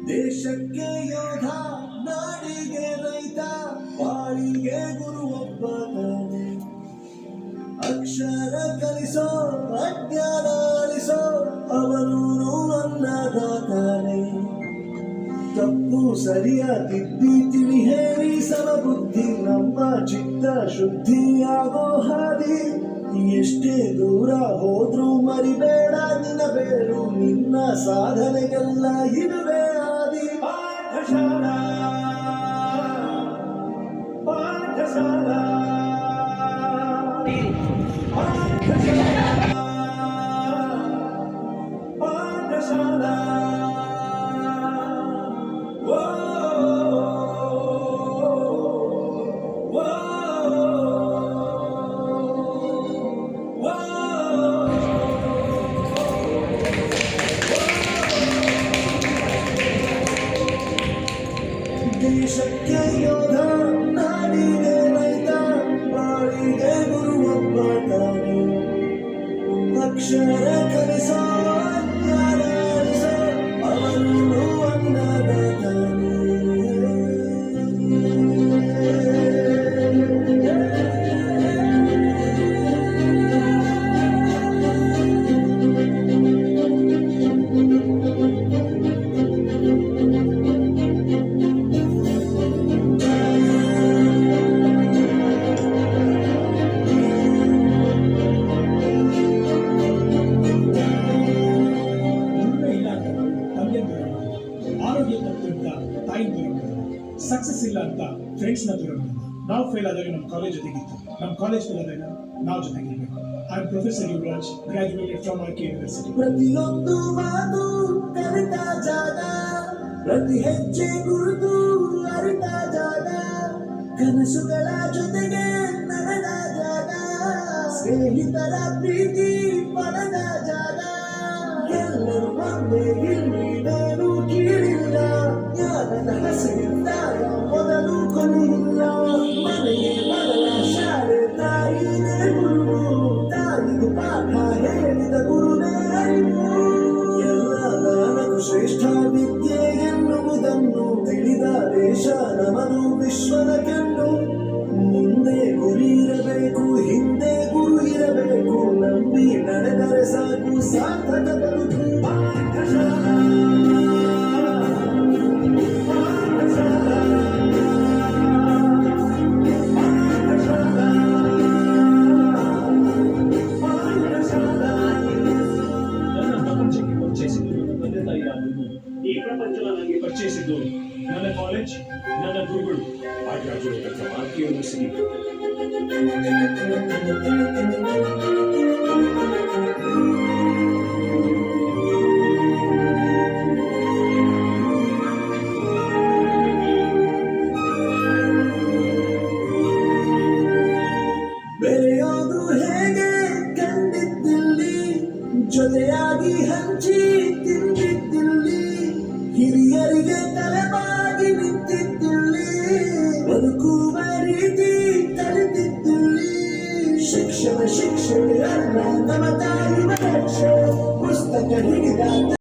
ದೇಶಕ್ಕೆ ಯೋಧ, ನಾಡಿಗೆ ರೈತ, ಬಾಳಿಗೆ ಗುರು ಒಬ್ಬ ತಾನೆ. ಅಕ್ಷರ ಕಲಿಸೋ, ಅಜ್ಞಾನ ಅಳಿಸೋ, ಅವನೂರು ಅನ್ನದಾತಾನೆ. ತಪ್ಪು ಸರಿಯ ತಿದ್ದಿ ತಿಳಿ ಹೇಳಿ ಸಮಬುದ್ಧಿ, ನಮ್ಮ ಚಿತ್ತ ಶುದ್ಧಿಯಾಗೋ ಹಾದಿ. ಎಷ್ಟೇ ದೂರ ಹೋದ್ರೂ ಮರಿಬೇಡ ನಿನ್ನ ಬೇರು, ನಿನ್ನ ಸಾಧನೆಗೆಲ್ಲ ಇದುವೇ ಆದಿ. ಪಾಠಶಾಲಾ ಪಾಠಶಾಲಾ ಪಾಠಶಾಲಾ. ದೇಶಕ್ಕೆ ಯೋಧ, ನಾಡಿಗೆ ರೈತ, ಬಾಳಿಗೆ ಗುರು ಒಬ್ಬ ತಾನೆ. ಅಕ್ಷರ ಕಲಿಸೋ, ಅಜ್ಞಾನ ಅಳಿಸೋ, ಅವನು ಅನ್ನದಾತಾನೆ. ಆರೋಗ್ಯ ತಪ್ಪಿಂದ ತಾಯಿ ದೂರ ಸಕ್ಸಸ್ ಇಲ್ಲ ಅಂತ ಫ್ರೆಂಡ್ಸ್ ನ ದೂರ ನಾವು ಫೇಲ್ ಆದಾಗ ನಮ್ಮ ಕಾಲೇಜ್ ಜೊತೆಗಿತ್ತು, ನಮ್ಮ ಕಾಲೇಜ್ ಫೇಲ್ ಆದಾಗ ನಾವು ಜೊತೆಗಿರ್ಬೇಕು. I am professor Yuvraj, graduated from R K university. ಪ್ರತಿಯೊಂದು ಮಾತು ಕಲಿತ ಜಾಗ, ಪ್ರತಿ ಹೆಜ್ಜೆ ಗುರುತು ಅರಿತ ಜಾಗ, ಕನಸುಗಳ ಜೊತೆಗೆ ನಡೆದ ಜಾಗ, ಸ್ನೇಹಿತರ ಪ್ರೀತಿ ಪಡೆದ ಜಾಗ. ಎಲ್ಲರೂ ಒಂದೇ, ಇಲ್ಲಿದೇನು ಕೀಳಿಲ್ಲ, ಜ್ಞಾನದ ಹಸಿರಿದ್ದಾಗ ಮೊದಲು ಕೊನೆಯಿಲ್ಲ. ಮನೆಯೇ ಮೊದಲ ಶಾಲೆ, ತಾಯಿನೇ ಗುರು, ತಾಯಿಗೂ ಪಾಠ ಹೇಳಿದ ಗುರುನೇ ಅರಿವು. ಎಲ್ಲ ದಾನಕ್ಕೂ ಶ್ರೇಷ್ಠ ವಿದ್ಯೆ ಎನ್ನುವುದನ್ನು ತಿಳಿದ ದೇಶ ನಮದು ವಿಶ್ವದ ಕಣ್ಣು. ಮುಂದೆ ಗುರಿ ಇರಬೇಕು, ಹಿಂದೆ ಗುರು ಇರಬೇಕು, ನಂಬಿ ನಡೆದರೆ ಸಾಕು ಸಾರ್ಥಕ ಬದುಕು. ಪಾಠಶಾಲಾ ಪಾಠಶಾಲಾ ಪಾಠಶಾಲಾ ಪಾಠಶಾಲಾ. ನನ್ನ ಪ್ರಪಂಚಕ್ಕೆ ಪರಿಚಯಿಸಿದ್ದು ನನ್ನ ತಂದೆ ತಾಯಿ ಆದನ್ನು, ಈ ಪ್ರಪಂಚ ನನಗೆ ಪರಿಚಯಿಸಿದ್ದು ನನ್ನ ಕಾಲೇಜ್, ನನ್ನ ಗುರುಗಳು. I graduated from RK University.